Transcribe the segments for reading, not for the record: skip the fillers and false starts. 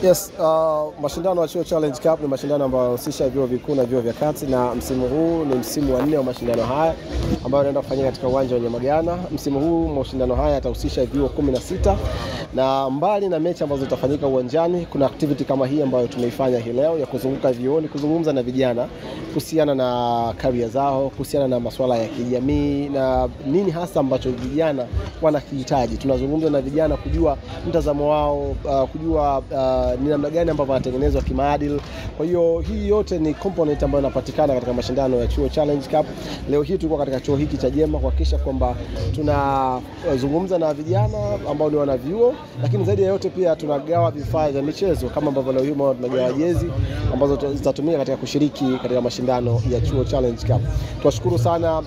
Yes, mashindano ya Chuo Challenge Cup ni mashindano ambayo yanahusisha vyuo vikuu na vyuo vya kati, na msimu huu ni msimu wa 4 wa mashindano haya ambayo yanaenda kufanyika katika uwanja wa Nyamagana. Msimu huu mashindano haya yatahusisha vyuo 16, na mbali na mechi ambazo zitafanyika uwanjani, kuna activity kama hii ambayo tumeifanya hii leo ya kuzunguka vyuoni, kuzungumza na vijana kuhusiana na career zao, kuhusiana na masuala ya kijamii na nini hasa ambacho vijana wanakihitaji. Tunazungumza na vijana kujua mtazamo wao, kujua ni namna gani ambavyo wanatengenezwa kimaadili. Kwa hiyo hii yote ni component ambayo inapatikana katika mashindano ya Chuo Challenge Cup. Leo hii tulikuwa katika chuo hiki cha Jema kuhakikisha kwamba tunazungumza na vijana ambao ni wanavyuo, lakini zaidi ya yote pia tunagawa vifaa vya michezo kama ambavyo leo hii tunagawa jezi ambazo zitatumika katika kushiriki katika mashindano ya Chuo Challenge Cup. Tuwashukuru sana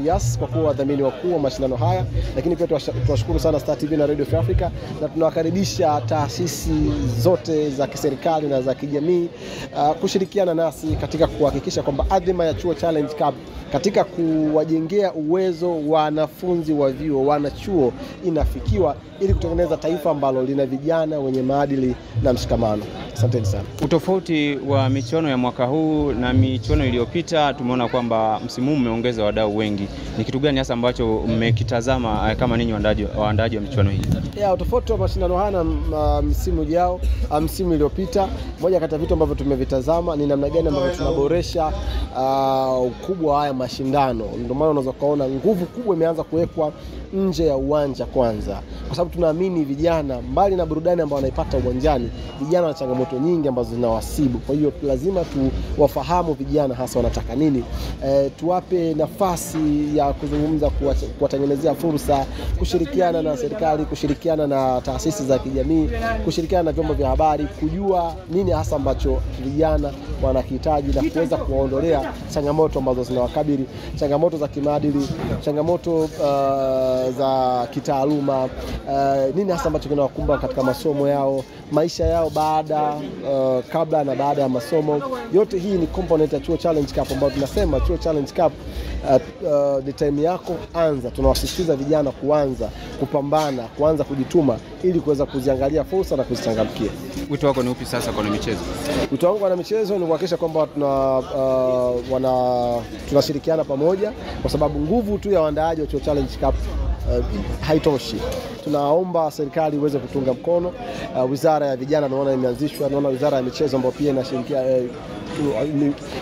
Yas kwa kuwa wadhamini wakuu wa mashindano haya, lakini pia tuwashukuru sana Star TV na Radio Free Africa, na tunawakaribisha taasisi zote za kiserikali na za kijamii kushirikiana nasi katika kuhakikisha kwamba adhima ya Chuo Challenge Cup katika kuwajengea uwezo wa wanafunzi wa vyuo, wanachuo, inafikiwa ili kutengeneza taifa ambalo lina vijana wenye maadili na mshikamano. Asanteni sana. Utofauti wa michuano ya mwaka huu na michuano iliyopita, tumeona kwamba msimu huu umeongeza wadau wengi. Ni kitu gani hasa ambacho mmekitazama kama ninyi waandaaji wa michuano hii? Utofauti wa mashindano haya na msimu ujao, msimu iliyopita, moja kati ya vitu ambavyo tumevitazama ni namna gani ambavyo tunaboresha ukubwa wa haya mashindano. Ndio maana unaweza kuona nguvu kubwa imeanza kuwekwa nje ya uwanja kwanza, kwa sababu tunaamini vijana, mbali na burudani ambayo wanaipata uwanjani, vijana wana changamoto nyingi ambazo zinawasibu. Kwa hiyo lazima tuwafahamu vijana hasa wanataka nini, tuwape nafasi ya kuzungumza, kuwatengenezea fursa, kushirikiana na serikali, kushirikiana na taasisi za kijamii, kushirikiana na vyombo vya habari, kujua nini hasa ambacho vijana wanahitaji na kuweza kuwaondolea changamoto ambazo zinawakabili, changamoto za kimaadili, changamoto za kitaaluma, nini hasa ambacho kinawakumba katika masomo yao, maisha yao kabla na baada ya masomo. Yote hii ni component ya Chuo Challenge Cup, ambayo tunasema Chuo Challenge Cup the time yako anza. Tunawasisitiza vijana kuanza kupambana, kuanza kujituma ili kuweza kuziangalia fursa na kuzichangamkia. Wito wako ni upi sasa kwa michezo? Wito wangu kwa michezo ni kuhakikisha kwamba tunashirikiana pamoja, kwa sababu nguvu tu ya waandaaji wa Chuo Challenge Cup haitoshi. Tunaomba serikali iweze kutunga mkono. Wizara ya vijana naona imeanzishwa, naona wizara ya michezo ambayo pia inashirikiana,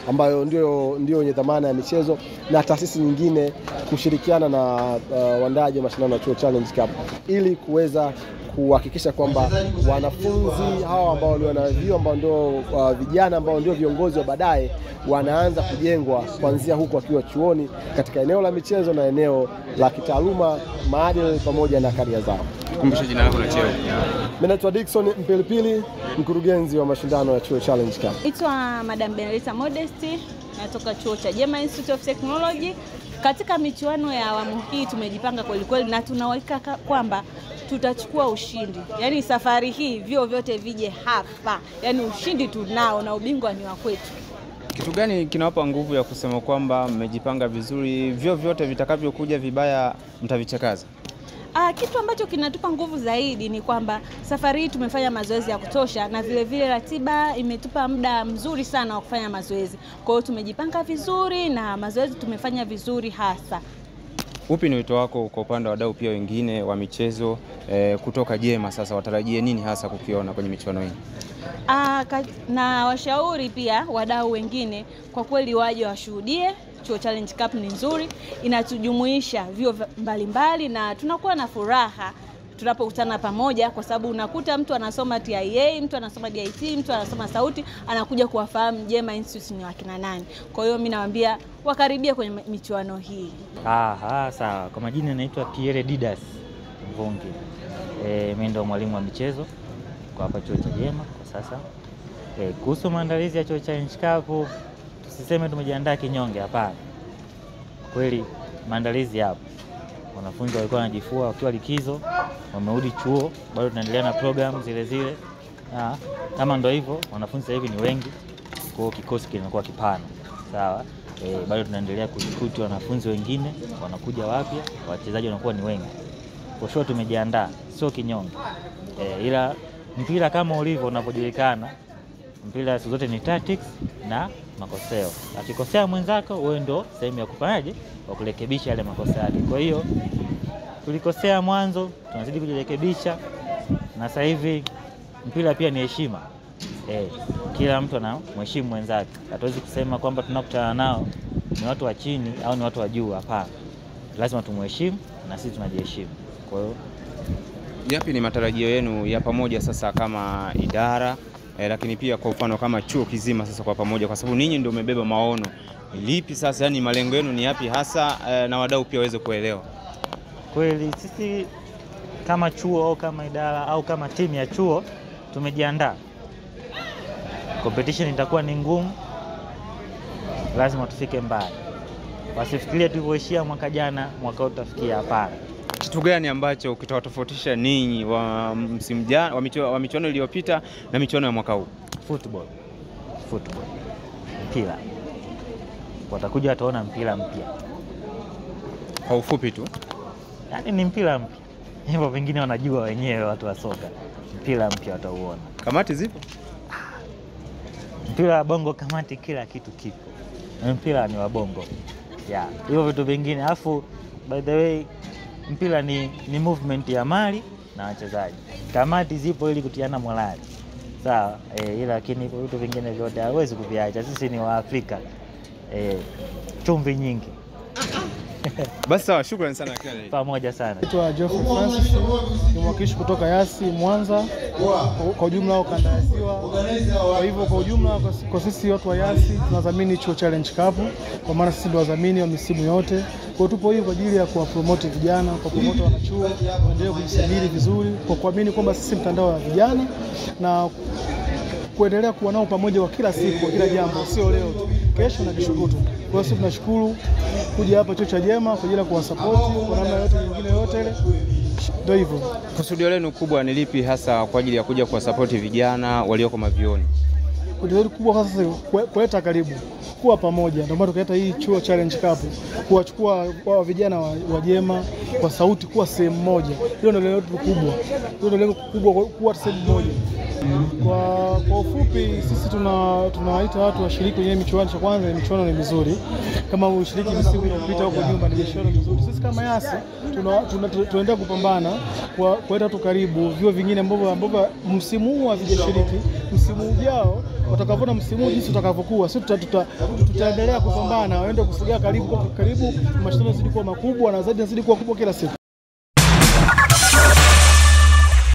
ambayo ndio yenye dhamana ya michezo, na taasisi nyingine kushirikiana na waandaaji wa mashindano ya Chuo Challenge Cup ili kuweza kuhakikisha kwamba wanafunzi hawa ambao ni wanavyuo, ambao ndio vijana ambao ndio viongozi wa baadaye, wanaanza kujengwa kuanzia huko wakiwa chuoni katika eneo la michezo na eneo la kitaaluma, maadili pamoja na career zao. Kumbusha jina lako na cheo. Mimi naitwa Dickson Mpilipili, mkurugenzi wa mashindano ya Chuo Challenge Cup. Naitwa Madam Benelita Modesty, natoka chuo cha Jema Institute of Technology. Katika michuano ya awamu hii tumejipanga kweli kweli, na tunaweka kwamba tutachukua ushindi. Yaani safari hii vyuo vyote vije hapa. Yaani ushindi tunao na ubingwa ni wa kwetu. Kitu gani kinawapa nguvu ya kusema kwamba mmejipanga vizuri, vyuo vyote vitakavyokuja vibaya mtavichakaza? Kitu ambacho kinatupa nguvu zaidi ni kwamba safari hii tumefanya mazoezi ya kutosha, na vile vile ratiba imetupa muda mzuri sana wa kufanya mazoezi. Kwa hiyo tumejipanga vizuri na mazoezi tumefanya vizuri hasa. Upi ni wito wako kwa upande wa wadau pia wengine wa michezo kutoka Jema? Sasa watarajie nini hasa kukiona kwenye michuano hii? Na washauri pia wadau wengine kwa kweli waje washuhudie. Chuo Challenge Cup ni nzuri, inatujumuisha vyuo mbalimbali, na tunakuwa na furaha tunapokutana pamoja, kwa sababu unakuta mtu anasoma TIA, mtu anasoma DIT, mtu anasoma sauti, anakuja kuwafahamu Jema Institute ni wakina nani. Kwa hiyo mimi nawaambia wakaribia kwenye michuano hii. Sawa. Kwa majina naitwa Pierre Didas Mvongi. Mimi ndo mwalimu wa michezo kwa hapa chuo cha Jema kwa sasa. Kuhusu maandalizi ya Chuo Challenge Cup, tusiseme tumejiandaa kinyonge, hapana. Kweli maandalizi hapo. Wanafunzi walikuwa wanajifua wakiwa likizo, wamerudi chuo, bado tunaendelea na program zile. Kama ndio hivyo, wanafunzi sasa hivi ni wengi, kwa hiyo kikosi kinakuwa kipana. Sawa? Bado tunaendelea kurecruit wanafunzi wengine, wanakuja wapya, wachezaji wanakuwa ni wengi. Kwa sure tumejiandaa, sio kinyonge. Ila mpira kama ulivyo unavyojulikana, mpira siku zote ni tactics na makoseo. Akikosea mwenzako, wewe ndo sehemu ya kufanyaje, wa kurekebisha yale makosa yake. Kwa hiyo tulikosea mwanzo, tunazidi kujirekebisha, na sasa hivi mpira pia ni heshima. Kila mtu anamheshimu mwenzake. Hatuwezi kusema kwamba tunakutana nao ni watu wa chini au ni watu wa juu, hapana. Lazima tumheshimu na sisi tunajiheshimu. Kwa hiyo yapi ni matarajio yenu ya pamoja sasa kama idara, lakini pia kwa mfano kama chuo kizima sasa kwa pamoja, kwa sababu ninyi ndio umebeba maono. Lipi sasa, yani malengo yenu ni yapi hasa, na wadau pia waweze kuelewa? Kweli sisi kama chuo au kama idara au kama timu ya chuo tumejiandaa. Competition itakuwa ni ngumu, lazima tufike mbali. Wasifikirie tulivyoishia mwaka jana, mwaka huu tutafikia, hapana. Kitu gani ambacho kitawatofautisha ninyi wa msimu jana, wa michuano iliyopita na michuano ya mwaka huu? Football. Mpira. Watakuja wataona mpira mpya. Kwa ufupi tu, yani ni mpira mpya. Hivyo wengine wanajua wenyewe, watu wa soka. Mpira mpya watauona. Kamati zipo? Mpira wa bongo kamati, kila kitu kipo. Mpira ni wa bongo. Hivyo vitu vingine. Alafu by the way, mpira ni movement ya mali na wachezaji. Kamati zipo ili kutiana morali. Sawa, ila lakini vitu vingine vyote hawezi kuviacha. Sisi ni wa Afrika. Chumvi nyingi. Basi sawa, shukrani sana kila leo. Pamoja sana. Naitwa Geoffrey Francis, ni mwakilishi kutoka Yasi Mwanza, kwa ujumla au kanda ya Ziwa. Kwa hivyo kwa ujumla, kwa sisi watu wa Yasi tunadhamini Chuo Challenge Cup, kwa maana sisi ndio wadhamini wa misimu yote. Kwa tupo hivi kwa ajili ya kuwapromote vijana, kwa promote wanachuo waendelee kujisajili vizuri, kwa kuamini kwamba sisi mtandao wa vijana na kuendelea kuwa nao pamoja kwa kila siku, kwa kila jambo, sio leo tu, kesho na kesho kutwa. Kwa hiyo sisi tunashukuru kuja hapa Chuo cha Jema kwa ajili ya kuwasupport kwa namna yote nyingine yote ile. Ndio hivyo. Kusudio lenu kubwa ni lipi hasa kwa ajili ya kuja kuwasupport vijana walioko mavioni? Kusudio letu kubwa sasa kuleta karibu, kuwa pamoja. Ndio maana tukaleta hii Chuo Challenge Cup, kuwachukua wao vijana wa Jema kwa sauti, kuwa sehemu moja. Hilo ndio lengo kubwa. Hilo ndio lengo kubwa, kuwa sehemu moja. Kwa ufupi, sisi tunawaita watu washiriki kwenye michuano. Cha kwanza ni michuano ni mizuri, kama ushiriki msimu uliopita huko nyuma, ni michuano mizuri. Sisi kama Yasi tunaendelea kupambana kuleta watu karibu, vio vingine ambavyo msimu huu havijashiriki, msimu ujao watakavona msimu huu jinsi utakavyokuwa, sisi tutaendelea kupambana waende kusogea karibu, mashindano yazidi kuwa makubwa na zaidi yazidi kuwa kubwa kila siku.